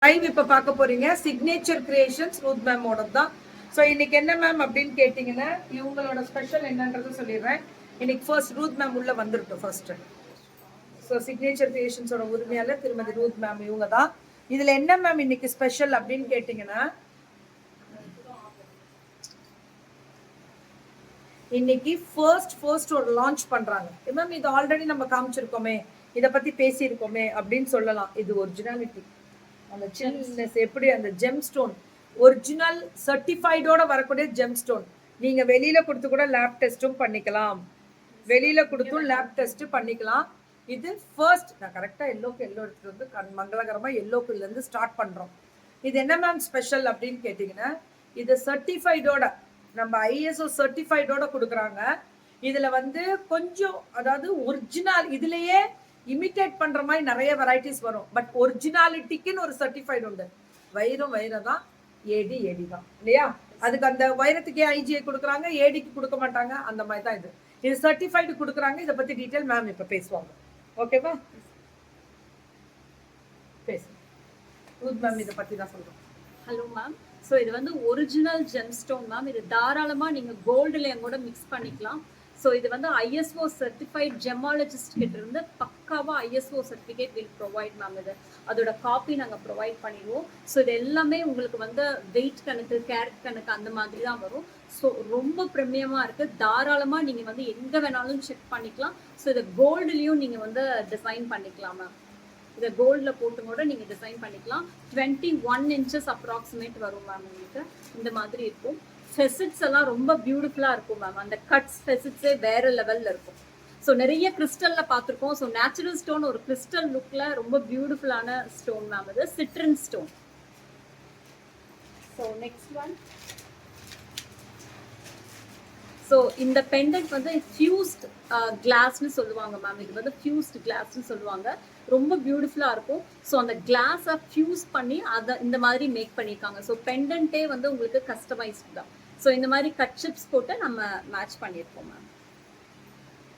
Live இப்ப பார்க்க போறீங்க சிக்னேச்சர் கிரியேஷன்ஸ் ரூத் மேமோட தான். ஸோ இன்னைக்கு என்ன மேம் அப்படின்னு கேட்டீங்கன்னா இவங்களோட ஸ்பெஷல் என்னன்றது சொல்லிடுறேன். இன்னைக்கு ஃபர்ஸ்ட் ரூத் மேம் உள்ள வந்துருட்டோம் ஃபர்ஸ்ட். ஸோ சிக்னேச்சர் கிரியேஷன்ஸோட உரிமையாளர் திருமதி ரூத் மேம் இவங்க தான். இதுல என்ன மேம் இன்னைக்கு ஸ்பெஷல் அப்படின்னு கேட்டீங்கன்னா இன்னைக்கு ஃபர்ஸ்ட் ஒரு லான்ச் பண்றாங்க. மேம் இது ஆல்ரெடி நம்ம காமிச்சிருக்கோமே, இதை பத்தி பேசியிருக்கோமே அப்படின்னு சொல்லலாம். இது ஒரிஜினாலிட்டி, அந்த சில்னஸ் எப்படி அந்த ஜெம் ஸ்டோன் ஒரிஜினல் சர்டிஃபைடோட வரக்கூடிய ஜெம் ஸ்டோன். நீங்க வெளியில கொடுத்து கூட லேப் டெஸ்ட்டும் பண்ணிக்கலாம், வெளியில கொடுத்தும் லேப் டெஸ்ட் பண்ணிக்கலாம். இது ஃபர்ஸ்ட் நான் கரெக்டா எல்லோ எடுத்துட்டு வந்து மங்களகரமா எல்லோக்குல இருந்து ஸ்டார்ட் பண்றோம். இது என்ன மேம் ஸ்பெஷல் அப்படின்னு கேட்டீங்கன்னா இது சர்டிஃபைடோட நம்ம ஐஎஸ்ஓ சர்டிஃபைடோட கொடுக்குறாங்க. இதுல வந்து கொஞ்சம் அதாவது ஒரிஜினல் இதுலயே இமிட்டேட் பண்ற மாதிரி நிறைய வெரைட்டிஸ் வரும். பட் ஒரிஜினாலிட்டிக்குன்னு ஒரு சர்டிஃபைடு உண்டு. வைரம் தான், ஏடி தான் இல்லையா? அதுக்கு அந்த வைரத்துக்கு ஐஜிஐ கொடுக்குறாங்க, ஏடிக்கு கொடுக்க மாட்டாங்க. அந்த மாதிரி தான் இது சர்டிஃபைடு கொடுக்குறாங்க. இதை பத்தி டீட்டெயில் மேம் இப்ப பேசுவாங்க. ஓகேவா? பேசு ரூத் மேம், இதை பத்தி தான் சொல்றோம். Hello ma'am. ஸோ இது வந்து ஒரிஜினல் ஜெம்ஸ்டோன் மேம். இது தாராளமாக நீங்கள் கோல்டுலேயும் கூட மிக்ஸ் பண்ணிக்கலாம். ஸோ இது வந்து ஐஎஸ்ஓ சர்டிஃபைட் ஜெமாலஜிஸ்ட் கிட்ட இருந்து பக்காவாக ISO certificate will provide ma'am. இது அதோட காப்பி நாங்கள் ப்ரொவைட் பண்ணிடுவோம். ஸோ இது எல்லாமே உங்களுக்கு வந்து வெயிட் கணக்கு, கேரட் கணக்கு அந்த மாதிரி தான் வரும். ஸோ ரொம்ப ப்ரீமியமாக இருக்குது. தாராளமாக நீங்கள் வந்து எங்கே வேணாலும் செக் பண்ணிக்கலாம். ஸோ இதை கோல்டுலேயும் நீங்கள் வந்து டிசைன் பண்ணிக்கலாம் மேம். இதை கோல்டில் போட்டு கூட நீங்கள் டிசைன் பண்ணிக்கலாம். 21 inches அப்ராக்சிமேட் வரும் மேம். உங்களுக்கு இந்த மாதிரி இருக்கும். ஃபெசிட்ஸ் எல்லாம் ரொம்ப பியூட்டிஃபுல்லாக இருக்கும் மேம். அந்த கட்ஸ் ஃபெசிட்ஸே வேறு லெவலில் இருக்கும். ஸோ நிறைய கிறிஸ்டலில் பார்த்துருக்கோம். ஸோ நேச்சுரல் ஸ்டோன் ஒரு கிறிஸ்டல் லுக்கில் ரொம்ப பியூட்டிஃபுல்லான ஸ்டோன் மேம். இது Citroen stone. So next one. So இந்த பெண்டன்ட் வந்து ஃபியூஸ்ட் கிளாஸ்ன்னு சொல்லுவாங்க மேம். இது வந்து ஃபியூஸ்ட் கிளாஸ்ன்னு சொல்லுவாங்க. ரொம்ப பியூட்டிஃபுல்லாக இருக்கும். ஸோ அந்த கிளாஸை ஃபியூஸ் பண்ணி அதை இந்த மாதிரி மேக் பண்ணியிருக்காங்க. ஸோ பெண்டன்ட்டே வந்து உங்களுக்கு கஸ்டமைஸ்டு தான். ஸோ இந்த மாதிரி கட் ஷிப்ஸ் போட்டு நம்ம மேட்ச் பண்ணியிருக்கோம் மேம்.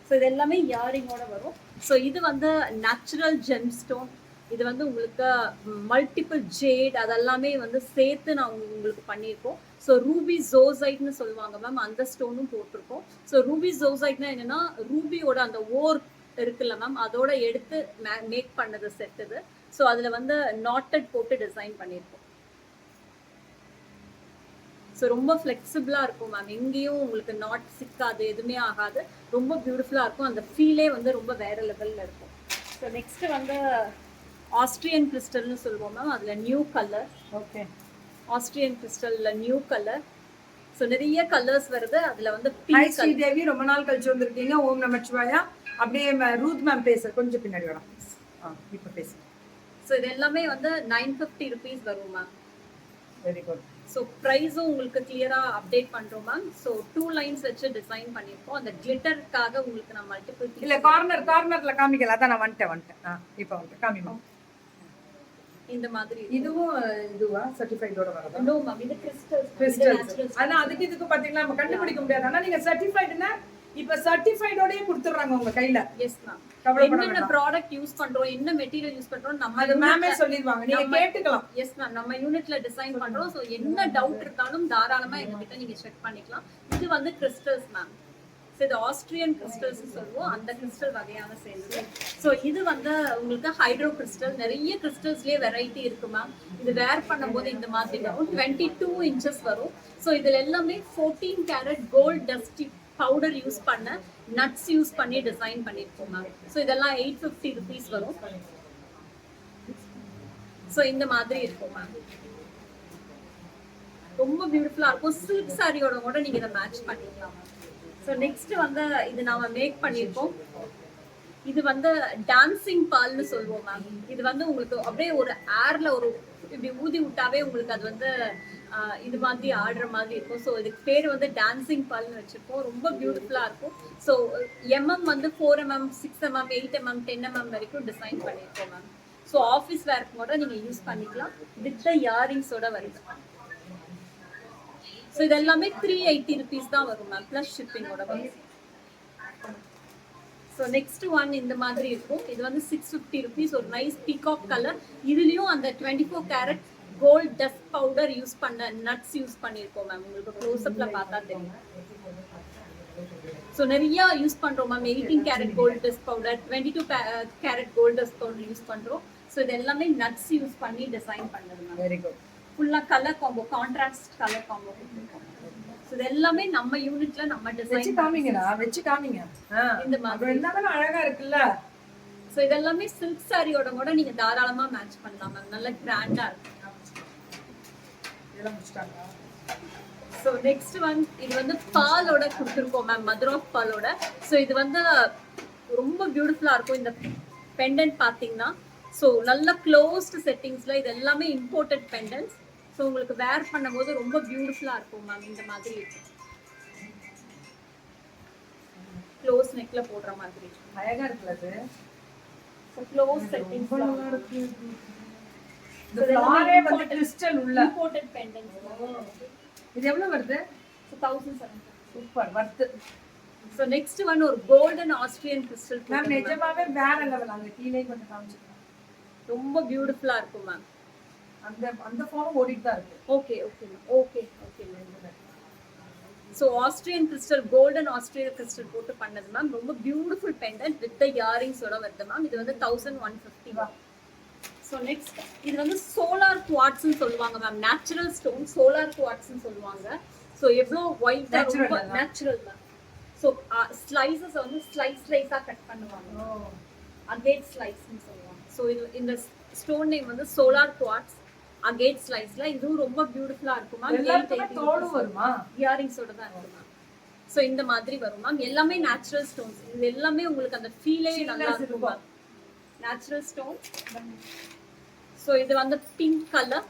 ஸோ இது எல்லாமே இயரிங்கோட வரும். ஸோ இது வந்து நேச்சுரல் ஜெம் ஸ்டோன். இது வந்து உங்களுக்கு மல்டிபிள் ஜேட் அதெல்லாமே வந்து சேர்த்து நான் உங்களுக்கு பண்ணியிருக்கோம். ஸோ ரூபி ஜோசைட்னு சொல்லுவாங்க மேம். அந்த ஸ்டோனும் போட்டிருக்கோம். ஸோ ரூபி ஜோசைட்னா என்னன்னா ரூபியோட அந்த ஓர் இருக்குல்ல மேம், அதோட எடுத்து மேக் பண்ணது செட் இது. ஸோ அதில் வந்து நாட்டட் போட்டு டிசைன் பண்ணியிருக்கோம். ஸோ ரொம்ப ஃப்ளெக்சிபிளாக இருக்கும் மேம். எங்கேயும் உங்களுக்கு நாட் சிக்காது, எதுவுமே ஆகாது. ரொம்ப பியூட்டிஃபுல்லாக இருக்கும். அந்த ஃபீலே வந்து ரொம்ப வேறு லெவலில் இருக்கும். ஸோ நெக்ஸ்ட்டு வந்து ஆஸ்ட்ரியன் கிறிஸ்டல்னு சொல்லுவோம் மேம். அதில் நியூ கலர். ஓகே, ஆஸ்ட்ரியன் கிறிஸ்டல்ல நியூ கலர். ஸோ நிறைய கலர்ஸ் வருது. அதில் வந்து ஸ்ரீதேவி ரொம்ப நாள் கழிச்சு வந்திருக்கீங்க. ஓம் நமச்சிவாயா. அப்படியே ரூத் மேம் பேச கொஞ்சம் பின்னாடி வரலாம். இப்போ பேசு. ஸோ இது எல்லாமே வந்து 950 rupees வரும் மேம். Very good. ஸோ ப்ரைஸும் உங்களுக்கு கிளியராக அப்டேட் பண்ணுறோம் மேம். ஸோ 2 lines வச்சு டிசைன் பண்ணியிருக்கோம். அந்த கிளிட்டருக்காக உங்களுக்கு நான் மல்டிபிள் இல்லை கார்னர்ல காமிக்கல. அதான் நான் வந்துட்டேன். இப்போ வந்துட்டு காமிமா. இந்த மாதிரி இதுவும் இதுவா சர்டிஃபைடோட வரதா? நோ மேம், இது கிறிஸ்டல்ஸ். ஆனா அதுக்கு இதுக்கு பாத்தீங்கன்னா நம்ம கண்டுபிடிக்க முடியாது. ஆனா நீங்க சர்டிஃபைடுனா இப்ப சர்டிஃபைடோடயே கொடுத்துறாங்க உங்க கையில. Yes ma'am. என்ன ப்ராடக்ட் யூஸ் பண்றோம், என்ன மெட்டீரியல் யூஸ் பண்றோம் நம்ம அது மேமே சொல்லிடுவாங்க. நீங்க கேட்டுக்கலாம். எஸ் மேம், நம்ம யூனிட்ல டிசைன் பண்றோம். சோ என்ன டவுட் இருந்தாலும் தாராளமா எங்க கிட்ட நீங்க செக் பண்ணிக்கலாம். இது வந்து கிறிஸ்டல்ஸ் மேம். ஸோ இது ஆஸ்ட்ரியன் கிறிஸ்டல்ஸ் சொல்லுவோம். அந்த கிறிஸ்டல் வகையான சேர்ந்தது. ஸோ இது வந்து உங்களுக்கு ஹைட்ரோ கிறிஸ்டல். நிறைய கிறிஸ்டல்ஸ்லேயே வெரைட்டி இருக்கு மேம். இது வேர் பண்ணும்போது இந்த மாதிரி வரும். 22 inches வரும். ஸோ இதில் எல்லாமே 14 carat gold dusty powder use பண்ண நட்ஸ் யூஸ் பண்ணி டிசைன் பண்ணியிருக்கோம் மேம். ஸோ இதெல்லாம் 850 rupees வரும். ஸோ இந்த மாதிரி இருக்கும் மேம். ரொம்ப பியூட்டிஃபுல்லாக இருக்கும். சில்க் சாரியோட கூட நீங்கள் இதை மேட்ச் பண்ணிக்கலாம் மேம். ஸோ நெக்ஸ்ட் வந்து இது நாம மேக் பண்ணியிருக்கோம். இது வந்து டான்சிங் பால்னு சொல்லுவோம் மேம். இது வந்து உங்களுக்கு அப்படியே ஒரு ஏர்ல ஒரு இப்படி ஊதி விட்டாவே உங்களுக்கு அது வந்து இது மாதிரி ஆடுற மாதிரி இருக்கும். ஸோ இதுக்கு பேர் வந்து டான்சிங் பால்னு வச்சிருக்கோம். ரொம்ப பியூட்டிஃபுல்லாக இருக்கும். ஸோ வந்து 4mm, 6mm, 8mm, 10mm வரைக்கும் டிசைன் பண்ணியிருக்கோம் மேம். ஸோ ஆஃபீஸ் வேர்க்கு கூட நீங்கள் யூஸ் பண்ணிக்கலாம். வித் த இயரிங்ஸோட வருது. ஸோ இது எல்லாமே 380 rupees தான் வரும் மேம், ப்ளஸ் ஷிப்பிங்கோட வரும். ஸோ நெக்ஸ்ட் ஒன் இந்த மாதிரி இருக்கும். இது வந்து 650 ருபீஸ். ஒரு நைஸ் பீகாக் கலர். இதுலயும் அந்த 24 carat gold dust powder use பண்ண நட்ஸ் யூஸ் பண்ணியிருக்கோம் மேம். உங்களுக்கு க்ளோஸ்அப்ல பார்த்தா தெரியும். ஸோ நிறைய யூஸ் பண்றோம் ma'am. 18 carat gold dust powder, 22 carat gold dust powder use பண்றோம். ஸோ இது எல்லாமே நட்ஸ் யூஸ் பண்ணி டிசைன் பண்ணது மேம். Very good. ஃபுல்லா colour combo, contrast colour combo கொடுத்துருக்கோம். ஸோ இது எல்லாமே நம்ம யூனிட்ல நம்ம வச்சு டிசைன் காமிங்கடா, வச்சு காமிங்க. இந்த மாதிரி. எல்லாமே அழகா இருக்குல்ல. ஸோ இதெல்லாமே சில்க் சாரியோட கூட நீங்க தாராளமா மேட்ச் பண்ணலாம் மேம். நல்ல கிராண்டா இருக்கும். இதெல்லாம் முடிச்சிட்டாங்க. ஸோ நெக்ஸ்ட் ஒன் இது வந்து பாலோட கொடுத்துருக்கோம் மேம். மதர் ஆஃப் பாலோட. ஸோ இது வந்து ரொம்ப பியூட்டிஃபுல்லா இருக்கும். இந்த பெண்டன்ட் பாத்தீங்கன்னா ஸோ நல்ல க்ளோஸ்ட் செட்டிங்ஸ்ல இது எல்லாமே இம்போர்ட்டட் பெண்டன்ட்ஸ். ஸோ உங்களுக்கு வேர் பண்ணும்போது ரொம்ப பியூட்டிஃபுல்லா இருக்கும் மேம். இந்த மாதிரி இருக்கும். க்ளோஸ் நெக்ல போடுற மாதிரி அழகா இருக்குல்ல அது. ஸோ க்ளோஸ் செட்டிங்ஸ் நல்லா இருக்கு. இந்த ஃப்ளாரே வந்து கிறிஸ்டல் உள்ள இம்போர்ட்டட் பெண்டன்ட்ஸ். இது எவ்வளவு வருது? ஸோ 1700. சூப்பர் வர்த். ஸோ நெக்ஸ்ட் ஒன் ஒரு கோல்டன் ஆஸ்திரியன் கிறிஸ்டல். மேம் நிஜமாவே வேற லெவல். அங்க கீழே கொஞ்சம் காமிச்சிருக்கேன். ரொம்ப பியூட்டிஃபுல்லா இருக்கும் மேம். அந்த அந்த ஃபோனும் ஓடிட்டு தான் இருக்கு. Okay okay ma'am. Okay okay ma'am. So Austrian crystal, golden Austrian crystal போட்டு பண்ணது மேம். ரொம்ப பியூட்டிஃபுல் பெண்டன்ட் வித் இயரிங்ஸோட வருது மேம். இது வந்து 1150 மேம். ஸோ நெக்ஸ்ட் இது வந்து சோலார் குவார்ட்ஸ்னு சொல்லுவாங்க மேம். நேச்சுரல் ஸ்டோன் சோலார் குவார்ட்ஸ்னு சொல்லுவாங்க. ஸோ எவ்வளோ ஒயிட்டா ரொம்ப நேச்சுரல் மேம். ஸோ ஸ்லைசஸ் வந்து ஸ்லைஸா கட் பண்ணுவாங்க. அகேட் ஸ்லைஸ்னு சொல்லுவாங்க. ஸோ இது இந்த ஸ்டோன் நேம் வந்து சோலார் குவார்ட்ஸ் அகேட் ஸ்லைஸ்ல. இதுவும் ரொம்ப பியூட்டிஃபுல்லா இருக்கும் மேம். எல்லாத்துக்குமே தோடு வருமா? இயரிங்ஸோட தான் இருக்கு மேம். ஸோ இந்த மாதிரி வரும் மேம். எல்லாமே நேச்சுரல் ஸ்டோன்ஸ். இது எல்லாமே உங்களுக்கு அந்த ஃபீலே நல்லா இருக்கும் மேம். Natural stone. ஸோ இது வந்து பிங்க் கலர்.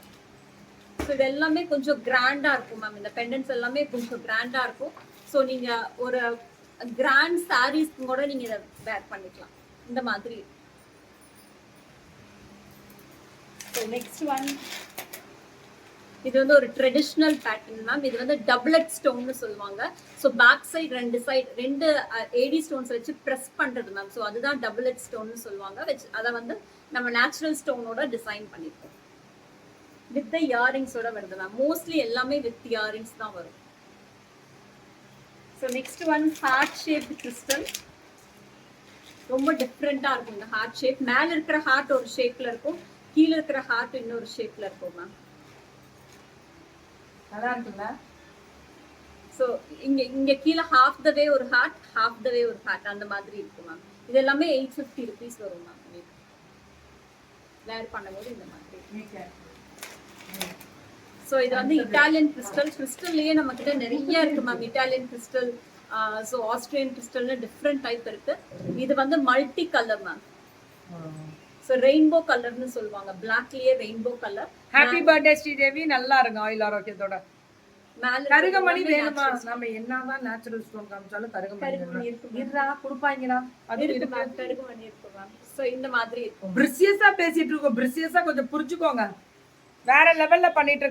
ஸோ இது எல்லாமே கொஞ்சம் கிராண்டா இருக்கும் மேம். இந்த பெண்டன்ட்ஸ் எல்லாமே கொஞ்சம் கிராண்டா இருக்கும். ஸோ நீங்க ஒரு கிராண்ட் சாரீஸ்க்கு கூட நீங்க இதை வேர் பண்ணிக்கலாம். இந்த மாதிரி. ஸோ நெக்ஸ்ட் ஒன் இது வந்து ஒரு ட்ரெடிஷ்னல் பேட்டர்ன் மேம். இது வந்து டபுளட் ஸ்டோன்னு சொல்லுவாங்க. ஸோ பேக் சைடு ரெண்டு ஏடி ஸ்டோன்ஸ் வச்சு ப்ரெஸ் பண்றது மேம். ஸோ அதுதான் டபுளட் ஸ்டோன்னு சொல்லுவாங்க. அதை வந்து நம்ம நேச்சுரல் ஸ்டோனோட டிசைன் பண்ணிருக்கோம். வித் இயரிங்ஸோட வருது மேம். மோஸ்ட்லி எல்லாமே வித் இயரிங்ஸ் தான் வரும். So next one heart shape crystal. ரொம்ப டிஃப்ரெண்டா இருக்கும் இந்த ஹார்ட் ஷேப். மேல இருக்கிற ஹார்ட் ஒரு ஷேப்ல இருக்கும், கீழே இருக்கிற ஹார்ட் இன்னொரு ஷேப்ல இருக்கும் மேம். நல்லா இருக்குல்ல. ஸோ இங்க கீழே ஹாஃப் த வே ஒரு ஹார்ட், ஹாஃப் த வே ஒரு ஹார்ட், அந்த மாதிரி இருக்கும் மேம். இது எல்லாமே 850 ருபீஸ் வரும் மேம். வேர் பண்ணும்போது இந்த மாதிரி. ஸோ இது வந்து இட்டாலியன் கிறிஸ்டல். கிறிஸ்டல்லையே நம்ம கிட்ட நிறைய இருக்கு ma'am. Italian crystal, so Austrian கிறிஸ்டல்னு டிஃப்ரெண்ட் டைப் இருக்கு. இது வந்து multi colour ma'am. So rainbow கலர்னு சொல்லுவாங்க. பிளாக்லயே rainbow colour. Happy birthday Sridevi. நல்லா இருங்க ஆயுள் ஆரோக்கியத்தோட. கருகமணி வேணுமா? நம்ம என்னதான் நேச்சுரல் ஸ்டோன் காமிச்சாலும் கருகமணி இருடா குடுப்பாங்கடா. அது இருக்கு மேம். கருகமணி இருக்கு மேம். ஸோ இந்த மாதிரி இருக்கும். பிரிசியஸா பேசிட்டு இருக்கோம். பிரிசியஸா கொஞ்சம் புரிஞ்சுக்கோங்க. வேற லெவல்ல பண்ணிட்டு